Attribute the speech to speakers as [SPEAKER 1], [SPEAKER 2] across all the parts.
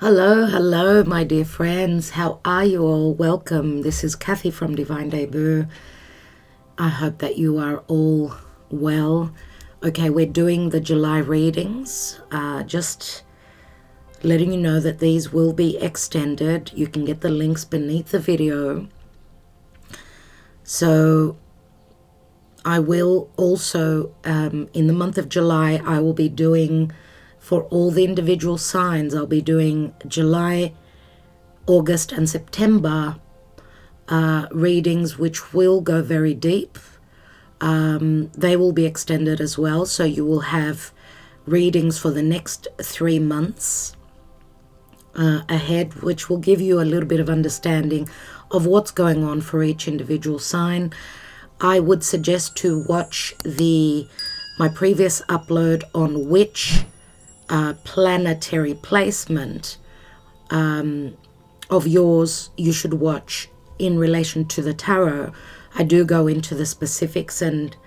[SPEAKER 1] Hello, my dear friends. How are you all? Welcome. This is Kathy from Divine Debut. I hope that you are all well. Okay, we're doing the July readings. Just letting you know that these will be extended. You can get the links beneath the video. So I will also, in the month of July, I will be doing, for all the individual signs, I'll be doing July, August and September readings, which will go very deep. They will be extended as well, so you will have readings for the next 3 months ahead, which will give you a little bit of understanding of what's going on for each individual sign. I would suggest to watch my previous upload on which planetary placement of yours you should watch in relation to the tarot. I do go into the specifics, and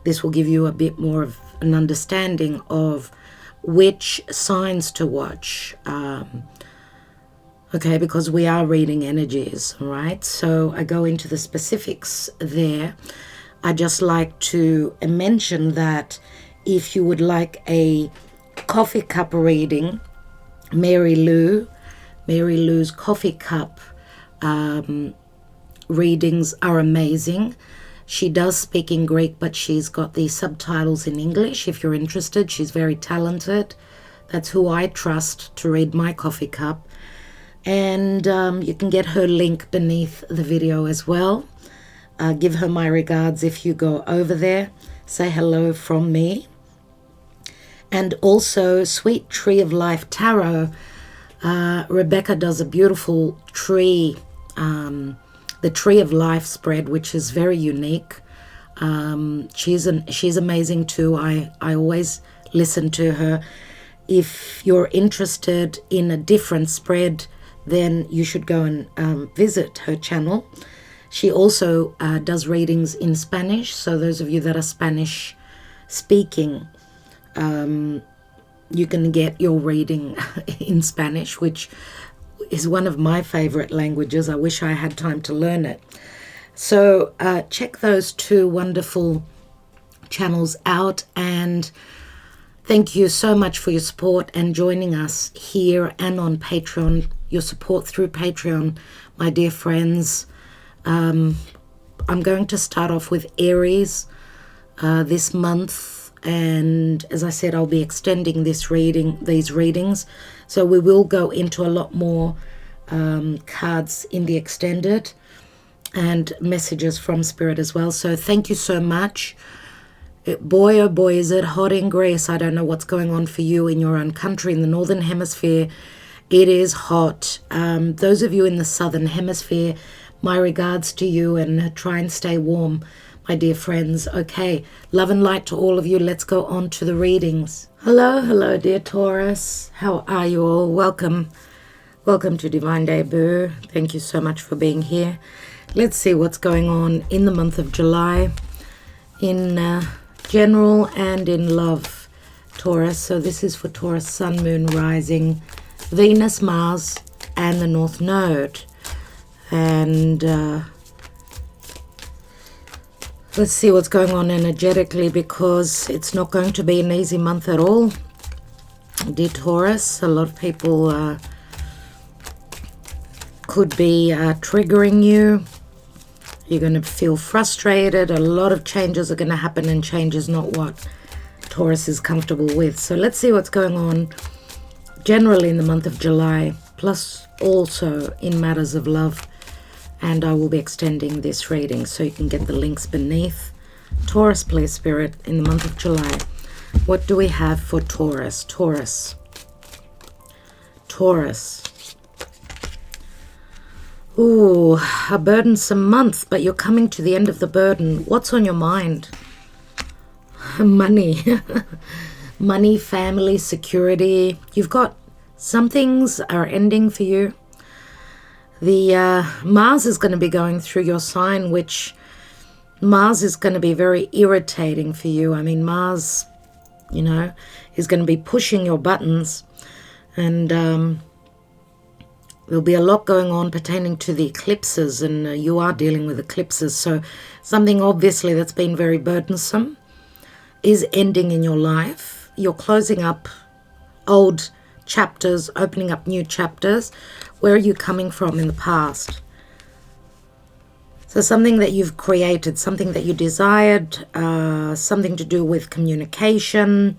[SPEAKER 1] this will give you a bit more of an understanding of which signs to watch. Okay, because we are reading energies, right? So I go into the specifics there. I just like to mention that if you would like a coffee cup reading, Maryloo's Coffee Cup readings are amazing. She does speak in Greek, but she's got the subtitles in English. If you're interested, she's very talented. That's who I trust to read my coffee cup. And you can get her link beneath the video as well. Give her my regards if you go over there. Say hello from me. And also Sweet Tree of Life Tarot. Rebecca does a beautiful tree, the Tree of Life spread, which is very unique. She's amazing too. I always listen to her. If you're interested in a different spread, then you should go and visit her channel. She also does readings in Spanish, so those of you that are Spanish speaking, you can get your reading in Spanish, which is one of my favorite languages. I wish I had time to learn it. So check those two wonderful channels out, and thank you so much for your support and joining us here and on Patreon. Your support through Patreon, my dear friends. I'm going to start off with Aries this month, and as I said, I'll be extending these readings, so we will go into a lot more cards in the extended and messages from Spirit as well. So thank you so much. Boy, oh boy, is it hot in Greece. I don't know what's going on for you in your own country, in the Northern Hemisphere. It is hot. Those of you in the Southern Hemisphere, my regards to you, and try and stay warm, my dear friends. Okay, love and light to all of you. Let's go on to the readings. Hello, dear Taurus. How are you all? Welcome to Divine Debut. Thank you so much for being here. Let's see what's going on in the month of July, in general and in love, Taurus. So this is for Taurus, Sun, Moon, Rising, Venus, Mars, and the North Node. And let's see what's going on energetically, because it's not going to be an easy month at all, dear Taurus. A lot of people could be triggering you. You're going to feel frustrated. A lot of changes are going to happen, and change is not what Taurus is comfortable with. So let's see what's going on generally in the month of July, plus also in matters of love. And I will be extending this reading, so you can get the links beneath. Taurus, please, Spirit, in the month of July. What do we have for Taurus? Taurus. Ooh, a burdensome month, but you're coming to the end of the burden. What's on your mind? Money. Money, family, security. You've got some things are ending for you. The Mars is going to be going through your sign, which Mars is going to be very irritating for you. I mean, Mars, is going to be pushing your buttons. And There'll be a lot going on pertaining to the eclipses, and you are dealing with eclipses. So something obviously that's been very burdensome is ending in your life. You're closing up old chapters, opening up new chapters. Where are you coming from in the past? So something that you've created, something that you desired, something to do with communication.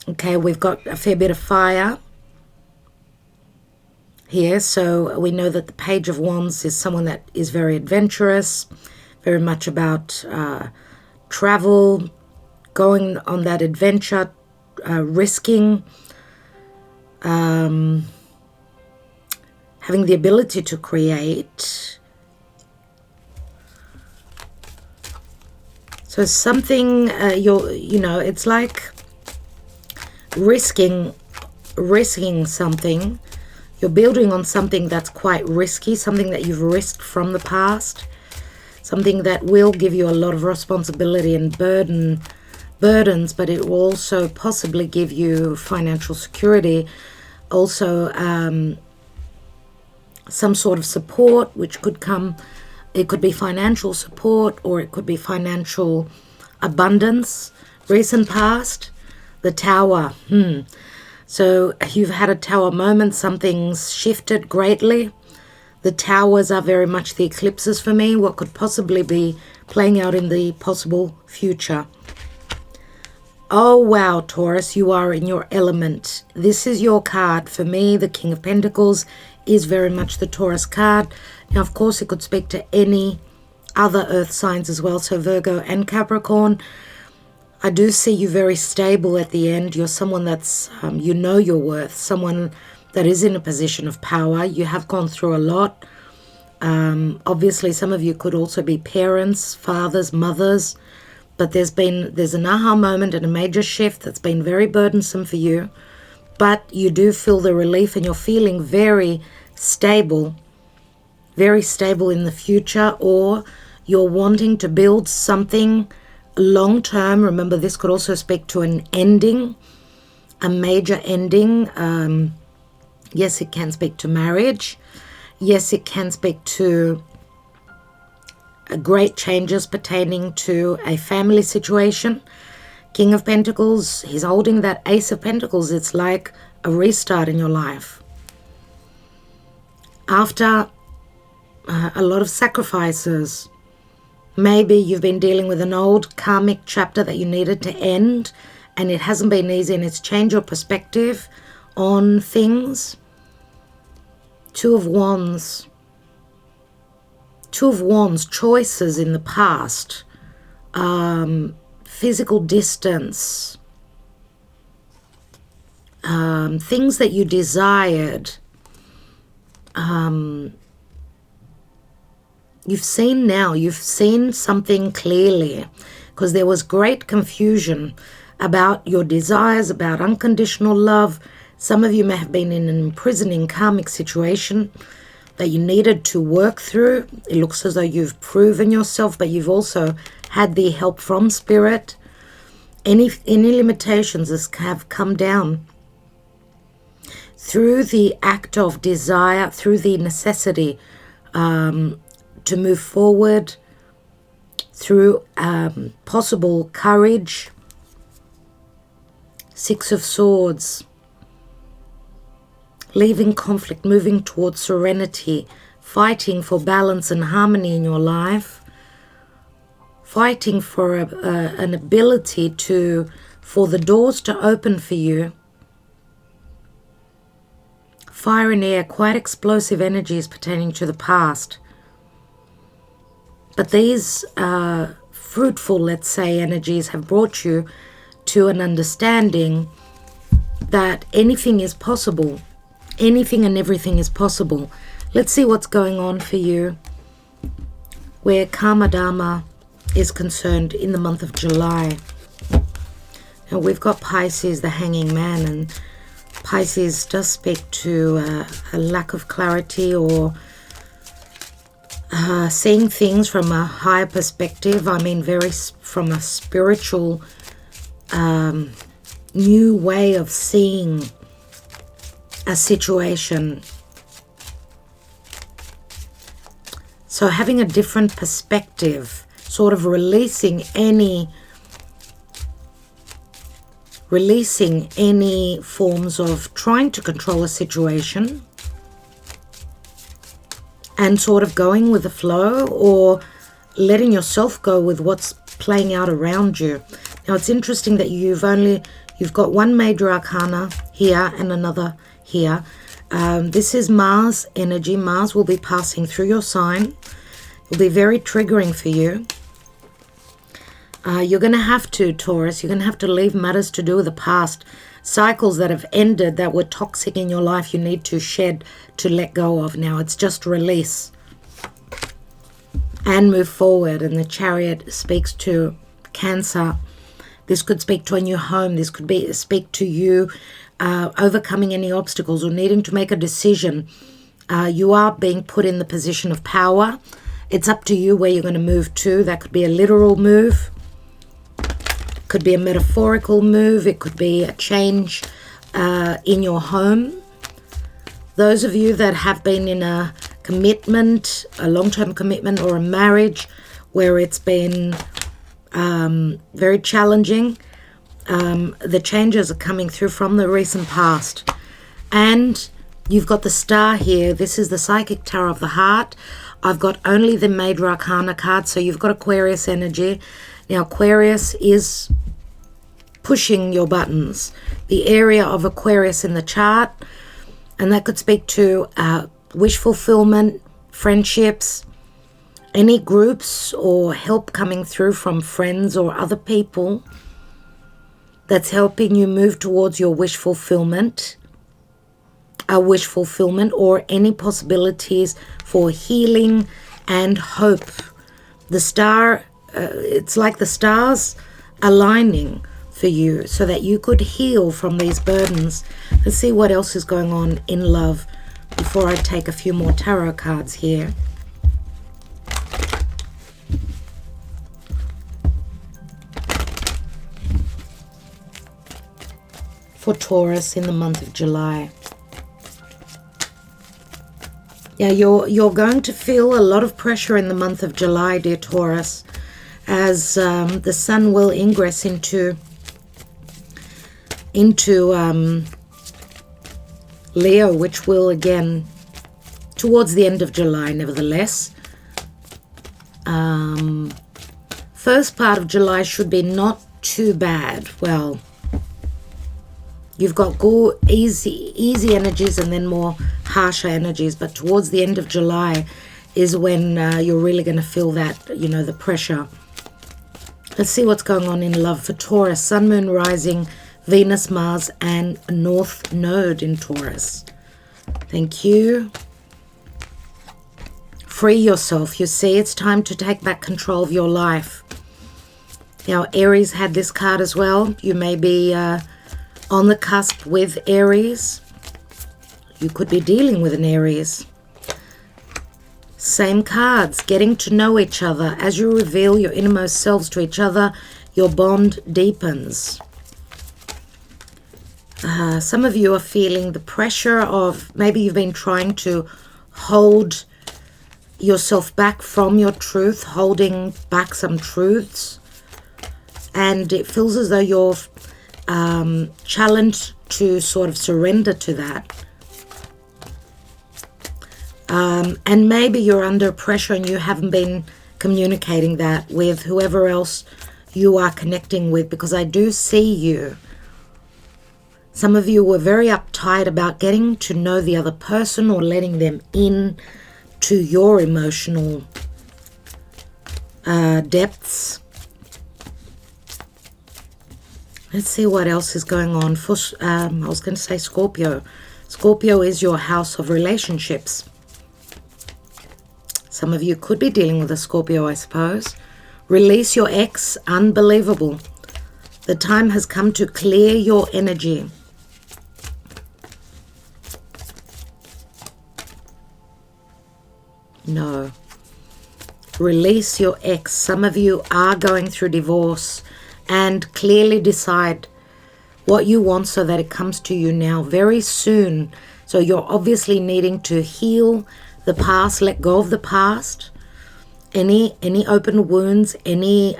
[SPEAKER 1] Okay, we've got a fair bit of fire here. So we know that the Page of Wands is someone that is very adventurous, very much about travel, going on that adventure, risking, having the ability to create. So something, you know, it's like risking something. You're building on something that's quite risky, something that you've risked from the past, something that will give you a lot of responsibility and burdens, but it will also possibly give you financial security. Also, some sort of support, which could come. It could be financial support, or it could be financial abundance. Recent past, the Tower. So you've had a Tower moment. Something's shifted greatly. The Towers are very much the eclipses for me. What could possibly be playing out in the possible future. Oh, wow, Taurus, you are in your element. This is your card. For me, the King of Pentacles is very much the Taurus card. Now, of course, it could speak to any other earth signs as well, so Virgo and Capricorn. I do see you very stable at the end. You're someone that's, you know your worth, someone that is in a position of power. You have gone through a lot. Obviously, some of you could also be parents, fathers, mothers, but there's an aha moment and a major shift that's been very burdensome for you. But you do feel the relief, and you're feeling very stable in the future, or you're wanting to build something long term. Remember, this could also speak to an ending, a major ending. Yes, it can speak to marriage. Yes, it can speak to great changes pertaining to a family situation. King of Pentacles, he's holding that Ace of Pentacles. It's like a restart in your life. After a lot of sacrifices, maybe you've been dealing with an old karmic chapter that you needed to end, and it hasn't been easy, and it's changed your perspective on things. Two of Wands, choices in the past, physical distance, things that you desired. You've seen something clearly, because there was great confusion about your desires, about unconditional love. Some of you may have been in an imprisoning karmic situation that you needed to work through. It looks as though you've proven yourself, but you've also had the help from Spirit. Any limitations have come down through the act of desire, through the necessity to move forward, through possible courage. Six of Swords. Leaving conflict, moving towards serenity, fighting for balance and harmony in your life, fighting for an ability for the doors to open for you. Fire and air, quite explosive energies pertaining to the past. But these fruitful, let's say, energies have brought you to an understanding that anything is possible. Anything and everything is possible. Let's see what's going on for you where Karma Dharma is concerned in the month of July. Now we've got Pisces, the Hanging Man, and Pisces does speak to a lack of clarity, or seeing things from a higher perspective. I mean, very from a spiritual new way of seeing a situation. So having a different perspective, sort of releasing any forms of trying to control a situation and sort of going with the flow, or letting yourself go with what's playing out around you. Now it's interesting that you've got one major arcana here and another here. This is Mars energy. Mars will be passing through your sign. It will be very triggering for you. You're going to have to, Taurus, you're going to have to leave matters to do with the past. Cycles that have ended, that were toxic in your life, you need to shed, to let go of now. It's just release and move forward. And the Chariot speaks to Cancer. This could speak to a new home. This could speak to you overcoming any obstacles or needing to make a decision. You are being put in the position of power. It's up to you where you're going to move to. That could be a literal move. Could be a metaphorical move. It could be a change in your home. Those of you that have been in a commitment, a long-term commitment or a marriage where it's been very challenging, the changes are coming through from the recent past. And you've got the Star here. This is the Psychic Tarot of the Heart. I've got only the Major Arcana card, so you've got Aquarius energy. Now, Aquarius is pushing your buttons. The area of Aquarius in the chart, and that could speak to wish fulfillment, friendships, any groups or help coming through from friends or other people that's helping you move towards your wish fulfillment, or any possibilities for healing and hope. The star, it's like the stars aligning for you so that you could heal from these burdens. Let's see what else is going on in love before I take a few more tarot cards here. For Taurus in the month of July. Yeah, you're going to feel a lot of pressure in the month of July, dear Taurus, as the sun will ingress into Leo, which will again towards the end of July, nevertheless. First part of July should be not too bad. Well, you've got good, easy energies and then more harsher energies. But towards the end of July is when you're really going to feel that, the pressure. Let's see what's going on in love for Taurus. Sun, Moon, Rising, Venus, Mars, and North Node in Taurus. Thank you. Free yourself. You see, it's time to take back control of your life. Now, Aries had this card as well. You may be on the cusp with Aries. You could be dealing with an Aries. Same cards, getting to know each other. As you reveal your innermost selves to each other, your bond deepens. Some of you are feeling the pressure of, maybe you've been trying to hold yourself back from your truth, holding back some truths. And it feels as though you're challenged to sort of surrender to that. And maybe you're under pressure and you haven't been communicating that with whoever else you are connecting with, because I do see you. Some of you were very uptight about getting to know the other person or letting them in to your emotional depths. Let's see what else is going on for, I was going to say Scorpio. Scorpio is your house of relationships. Some of you could be dealing with a Scorpio, I suppose. Release your ex. Unbelievable. The time has come to clear your energy. No. Release your ex. Some of you are going through divorce, and clearly decide what you want so that it comes to you now very soon. So you're obviously needing to heal the past, let go of the past, any open wounds, any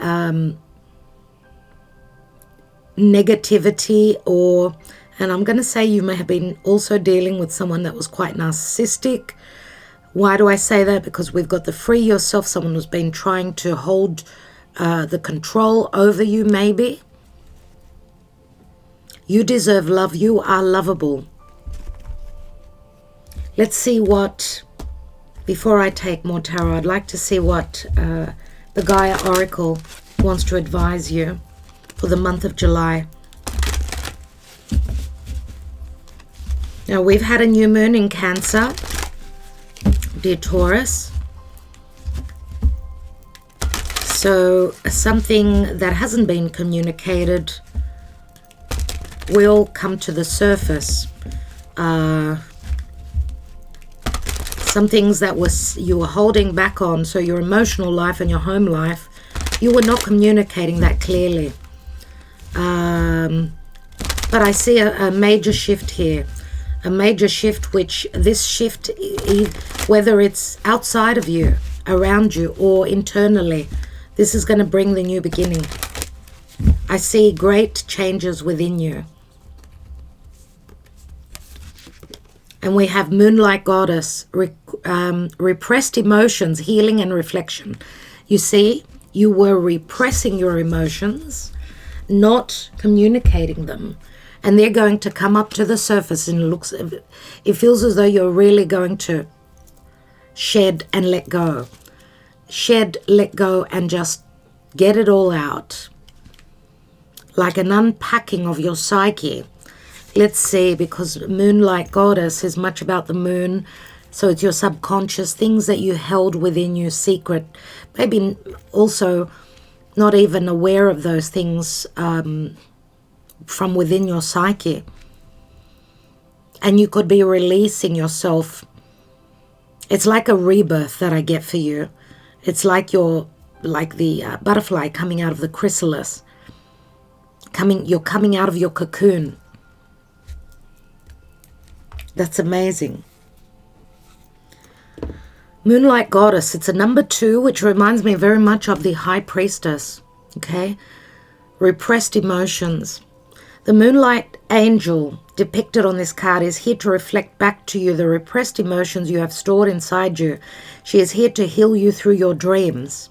[SPEAKER 1] negativity, and I'm going to say you may have been also dealing with someone that was quite narcissistic. Why do I say that? Because we've got the free yourself, someone who's been trying to hold the control over you maybe. You deserve love. You are lovable. Let's see what, before I take more tarot, I'd like to see what the Gaia Oracle wants to advise you for the month of July. Now, we've had a new moon in Cancer, dear Taurus. So something that hasn't been communicated will come to the surface. Some things that you were holding back on, so your emotional life and your home life, you were not communicating that clearly. But I see a major shift here. A major shift, which this shift, whether it's outside of you, around you, or internally, this is going to bring the new beginning. I see great changes within you. And we have Moonlight Goddess, repressed emotions, healing and reflection. You see, you were repressing your emotions, not communicating them. And they're going to come up to the surface, and it feels as though you're really going to shed and let go. Shed, let go, and just get it all out. Like an unpacking of your psyche. Let's see, because Moonlight Goddess is much about the moon. So it's your subconscious, things that you held within you, secret. Maybe also not even aware of those things from within your psyche. And you could be releasing yourself. It's like a rebirth that I get for you. It's like you're like the butterfly coming out of the chrysalis. You're coming out of your cocoon. That's amazing. Moonlight Goddess, it's a number 2, which reminds me very much of the High Priestess. Okay? Repressed emotions. The Moonlight Angel depicted on this card is here to reflect back to you the repressed emotions you have stored inside you. She is here to heal you through your dreams.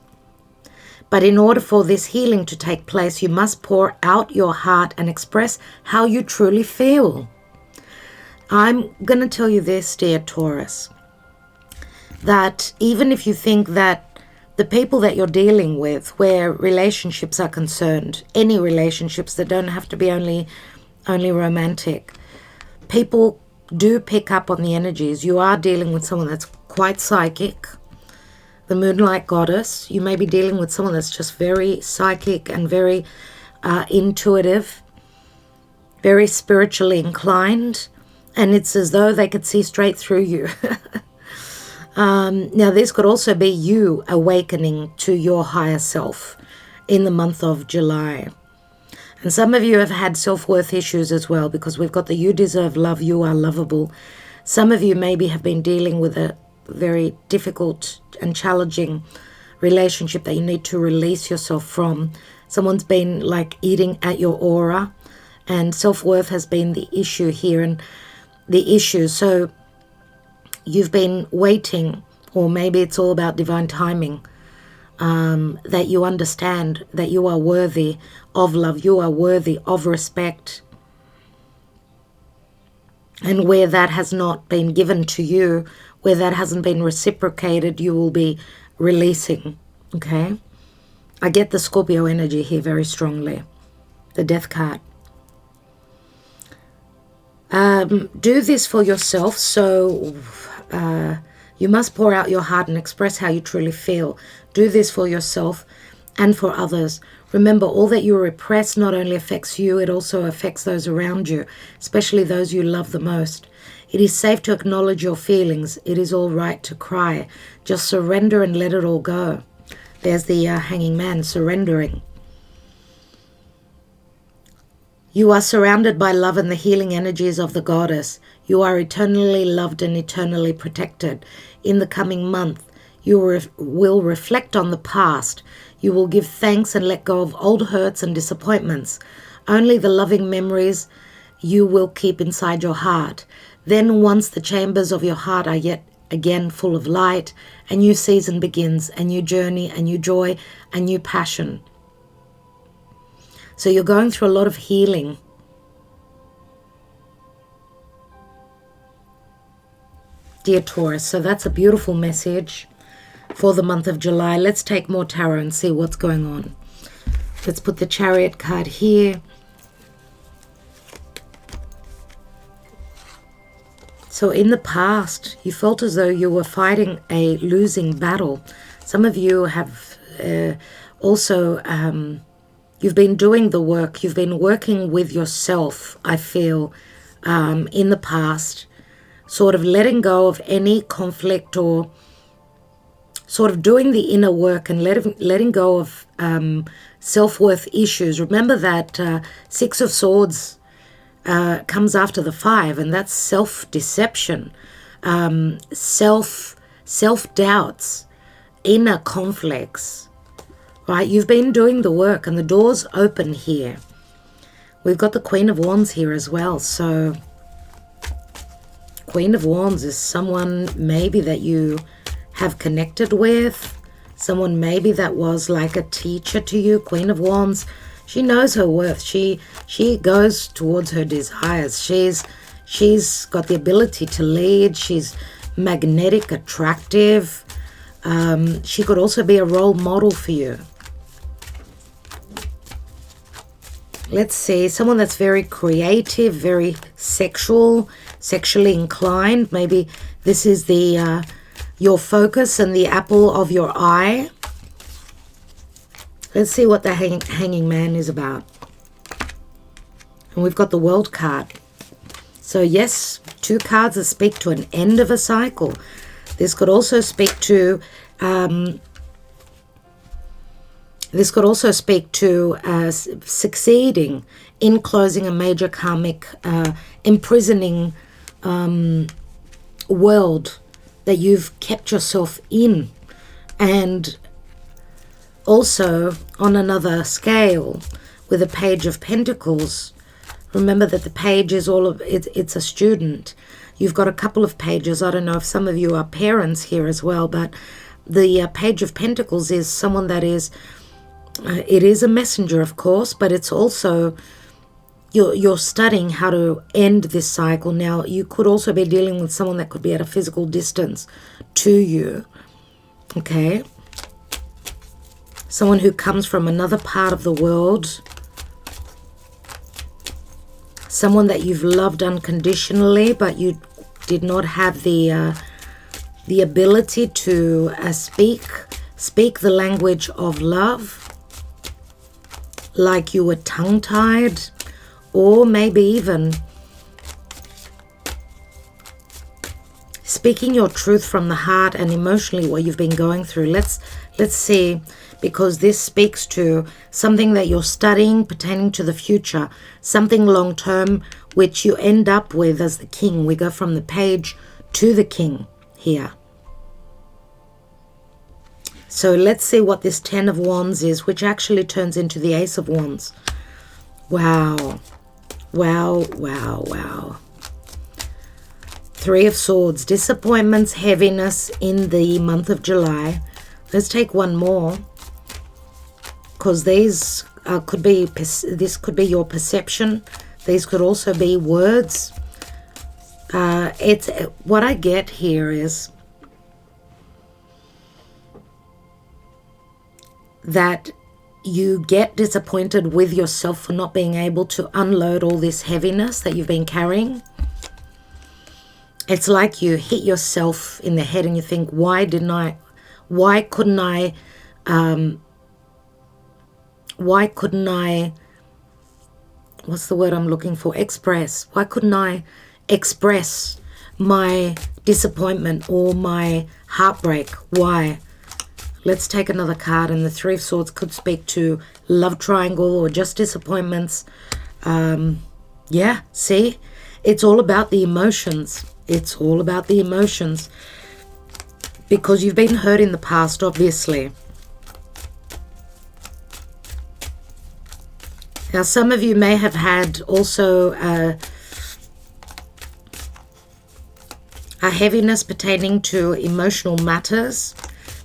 [SPEAKER 1] But in order for this healing to take place, you must pour out your heart and express how you truly feel. I'm going to tell you this, dear Taurus, that even if you think that the people that you're dealing with, where relationships are concerned, any relationships that don't have to be only romantic, people do pick up on the energies. You are dealing with someone that's quite psychic. The Moonlight Goddess, you may be dealing with someone that's just very psychic and very intuitive, very spiritually inclined, and it's as though they could see straight through you. Now, this could also be you awakening to your higher self in the month of July. And some of you have had self-worth issues as well, because we've got the you deserve love, you are lovable. Some of you maybe have been dealing with a very difficult and challenging relationship that you need to release yourself from. Someone's been like eating at your aura, and self-worth has been the issue here and the issue. So you've been waiting, or maybe it's all about divine timing, that you understand that you are worthy of love, you are worthy of respect. And where that has not been given to you, where that hasn't been reciprocated, you will be releasing, okay? I get the Scorpio energy here very strongly, the Death card. Do this for yourself, so you must pour out your heart and express how you truly feel. Do this for yourself and for others. Remember, all that you repress not only affects you, it also affects those around you, especially those you love the most. It is safe to acknowledge your feelings. It is all right to cry. Just surrender and let it all go. There's the hanging man, surrendering. You are surrounded by love and the healing energies of the goddess. You are eternally loved and eternally protected. In the coming month, You will reflect on the past. You will give thanks and let go of old hurts and disappointments. Only the loving memories you will keep inside your heart. Then once the chambers of your heart are yet again full of light, a new season begins, a new journey, a new joy, a new passion. So you're going through a lot of healing. Dear Taurus, so that's a beautiful message for the month of July. Let's take more tarot and see what's going on. Let's put the Chariot card here. So in the past, you felt as though you were fighting a losing battle. Some of you have also, you've been doing the work. You've been working with yourself, I feel, in the past. Sort of letting go of any conflict, or sort of doing the inner work and letting go of self-worth issues. Remember that Six of Swords comes after the 5, and that's self-deception, self-doubts, inner conflicts, right? You've been doing the work, and the door's open here. We've got the Queen of Wands here as well. So Queen of Wands is someone maybe that you have connected with, someone maybe that was like a teacher to you. Queen of Wands, she knows her worth. She goes towards her desires. She's got the ability to lead. She's magnetic, attractive. She could also be a role model for you. Let's see, someone that's very creative, very sexually inclined. Maybe this is the your focus and the apple of your eye. Let's see what the hanging man is about. And we've got the World card. So yes, 2 cards that speak to an end of a cycle. This could also speak to succeeding in closing a major karmic imprisoning world that you've kept yourself in. And also on another scale, with a Page of Pentacles, remember that the page is it's a student. You've got a couple of pages. I don't know if some of you are parents here as well, but the Page of Pentacles is someone that is, it is a messenger, of course, but it's also, you're studying how to end this cycle. Now, you could also be dealing with someone that could be at a physical distance to you, okay? Someone who comes from another part of the world. Someone that you've loved unconditionally, but you did not have the ability to speak the language of love, like you were tongue-tied, or maybe even speaking your truth from the heart and emotionally what you've been going through. Let's see, because this speaks to something that you're studying pertaining to the future, something long-term, which you end up with as the king. We go from the page to the king here. So let's see what this 10 of Wands is, which actually turns into the Ace of Wands. Wow. Wow, wow, wow. 3 of Swords, disappointments, heaviness in the month of July. Let's take one more, because these this could be your perception. These could also be words. It's what I get here is that you get disappointed with yourself for not being able to unload all this heaviness that you've been carrying. It's like you hit yourself in the head and you think, why couldn't I what's the word I'm looking for? Express. Why couldn't I express my disappointment or my heartbreak? Why? Let's take another card, and the 3 of Swords could speak to love triangle or just disappointments. Yeah, see? It's all about the emotions. It's all about the emotions. because you've been hurt in the past, obviously. Now, some of you may have had also a heaviness pertaining to emotional matters,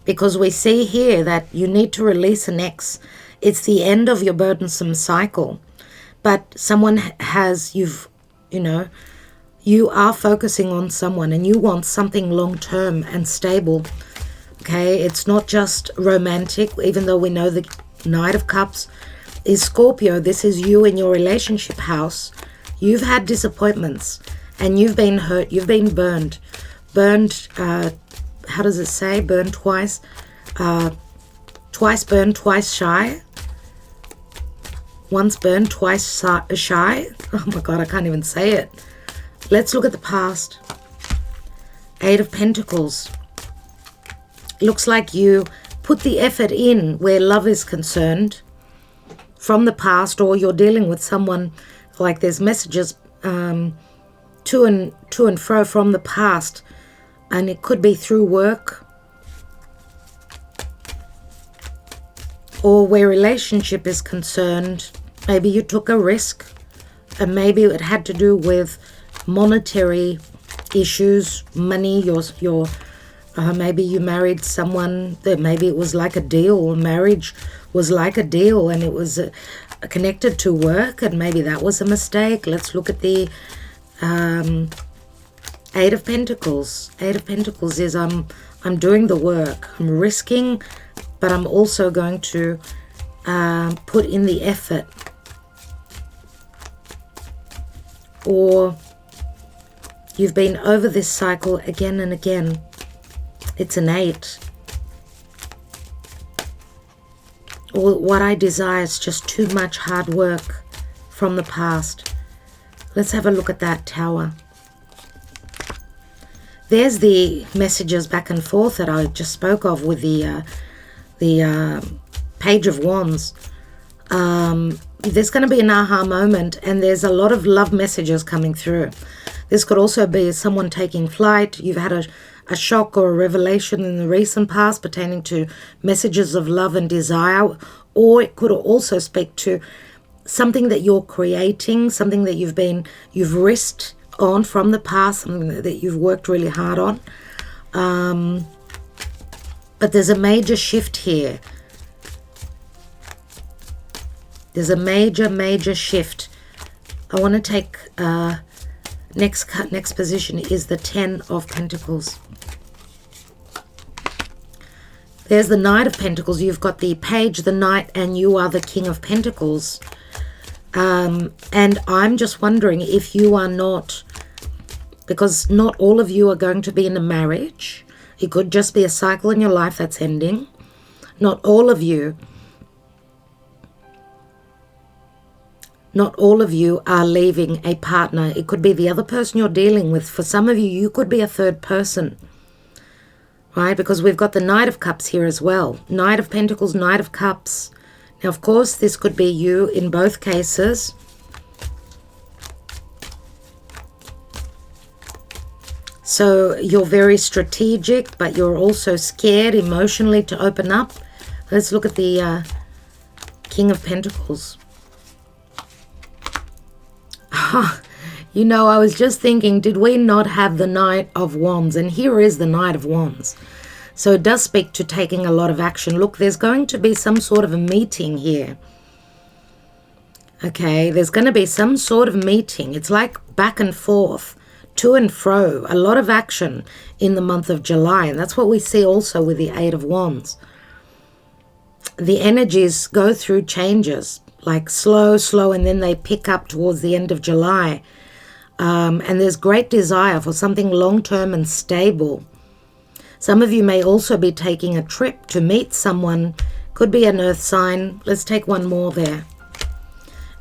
[SPEAKER 1] because we see here that you need to release an ex. It's the end of your burdensome cycle. But someone has, you are focusing on someone and you want something long-term and stable. Okay, it's not just romantic, even though we know the Knight of Cups is Scorpio. This is you in your relationship house. You've had disappointments and you've been hurt. You've been burned. Burned, how does it say? Burned twice. Twice burned, twice shy. Once burned, twice shy. Oh my God, I can't even say it. Let's look at the past. Eight of Pentacles. Looks like you put the effort in where love is concerned from the past, or you're dealing with someone, like there's messages to and fro from the past, and it could be through work or where relationship is concerned. Maybe you took a risk, and maybe it had to do with monetary issues, money. Maybe you married someone that maybe it was like a deal, or marriage was like a deal, and it was connected to work, and maybe that was a mistake. Let's look at the Eight of Pentacles. Eight of Pentacles is I'm doing the work. I'm risking, but I'm also going to put in the effort. Or you've been over this cycle again and again. It's an 8. Or what I desire is just too much hard work from the past. Let's have a look at that Tower. There's the messages back and forth that I just spoke of with the Page of Wands. There's going to be an aha moment, and there's a lot of love messages coming through. This could also be someone taking flight. You've had a shock or a revelation in the recent past pertaining to messages of love and desire, or it could also speak to something that you're creating, something that you've risked on from the past, something that you've worked really hard on. But there's a major shift here. There's a major shift. I want to take next position is the 10 of Pentacles. There's the Knight of Pentacles. You've got the Page, the Knight, and you are the King of Pentacles. And I'm just wondering if you are not, because not all of you are going to be in a marriage. It could just be a cycle in your life that's ending. Not all of you are leaving a partner. It could be the other person you're dealing with. For some of you, you could be a third person, right? Because we've got the Knight of Cups here as well. Knight of Pentacles, Knight of Cups. Now, of course, this could be you in both cases. So you're very strategic, but you're also scared emotionally to open up. Let's look at the King of Pentacles. You know, I was just thinking, did we not have the Knight of Wands? And here is the Knight of Wands. So it does speak to taking a lot of action. Look, there's going to be some sort of a meeting here. Okay, there's going to be some sort of meeting. It's like back and forth, to and fro, a lot of action in the month of July. And that's what we see also with the Eight of Wands. The energies go through changes, like slow, and then they pick up towards the end of July. And there's great desire for something long-term and stable. Some of you may also be taking a trip to meet someone. Could be an earth sign. Let's take one more there.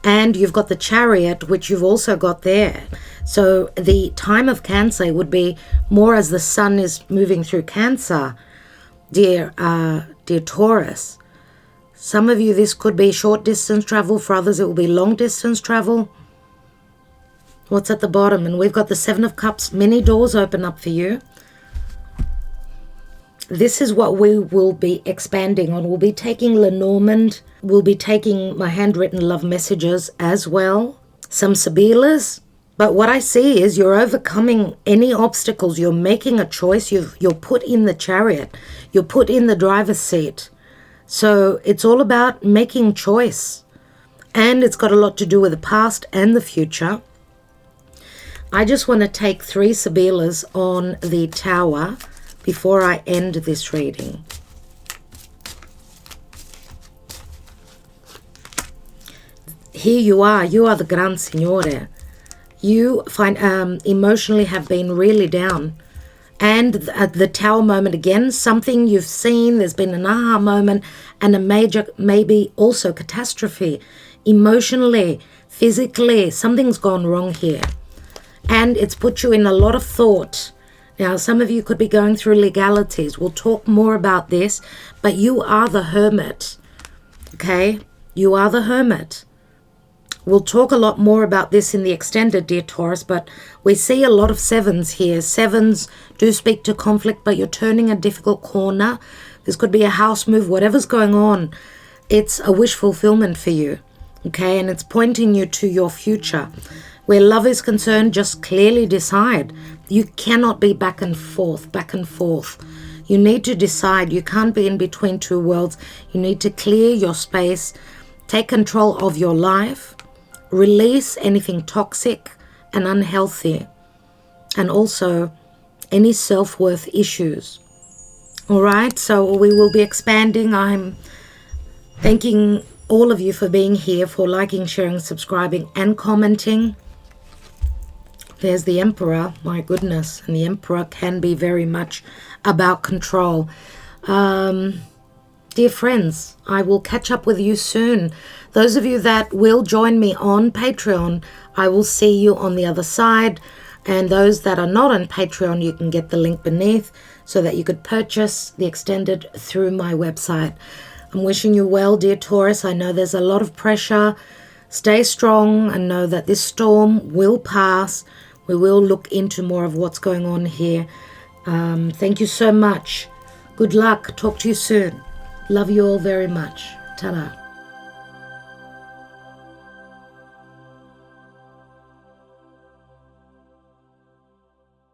[SPEAKER 1] And you've got the Chariot, which you've also got there. So the time of Cancer would be more as the sun is moving through Cancer, dear Taurus. Some of you, this could be short distance travel. For others, it will be long distance travel. What's at the bottom? And we've got the Seven of Cups. Many doors open up for you. this is what we will be expanding on. We'll be taking Lenormand. We'll be taking my handwritten love messages as well. Some Sibilas. But what I see is you're overcoming any obstacles. You're making a choice. You're put in the chariot. You're put in the driver's seat. So it's all about making choice. And it's got a lot to do with the past and the future. I just want to take 3 Sibilas on the Tower before I end this reading. Here you are the Gran Signore. You find emotionally have been really down. And at the Tower moment again, something you've seen, there's been an aha moment and a major, maybe also catastrophe. Emotionally, physically, something's gone wrong here. And it's put you in a lot of thought. Now, some of you could be going through legalities. We'll talk more about this, but you are the hermit, okay? You are the hermit. We'll talk a lot more about this in the extended, dear Taurus, but we see a lot of 7s here. 7s do speak to conflict, but you're turning a difficult corner. This could be a house move, whatever's going on. It's a wish fulfillment for you, okay? And it's pointing you to your future. Where love is concerned, just clearly decide. You cannot be back and forth, back and forth. You need to decide. You can't be in between 2 worlds. You need to clear your space, take control of your life, release anything toxic and unhealthy, and also any self-worth issues. All right, so we will be expanding. I'm thanking all of you for being here, for liking, sharing, subscribing, and commenting. There's the Emperor, my goodness, and the Emperor can be very much about control. Dear friends, I will catch up with you soon. Those of you that will join me on Patreon, I will see you on the other side. And those that are not on Patreon, you can get the link beneath so that you could purchase the extended through my website. I'm wishing you well, dear Taurus. I know there's a lot of pressure. Stay strong and know that this storm will pass. We will look into more of what's going on here. Thank you so much. Good luck. Talk to you soon. Love you all very much. Ta-da.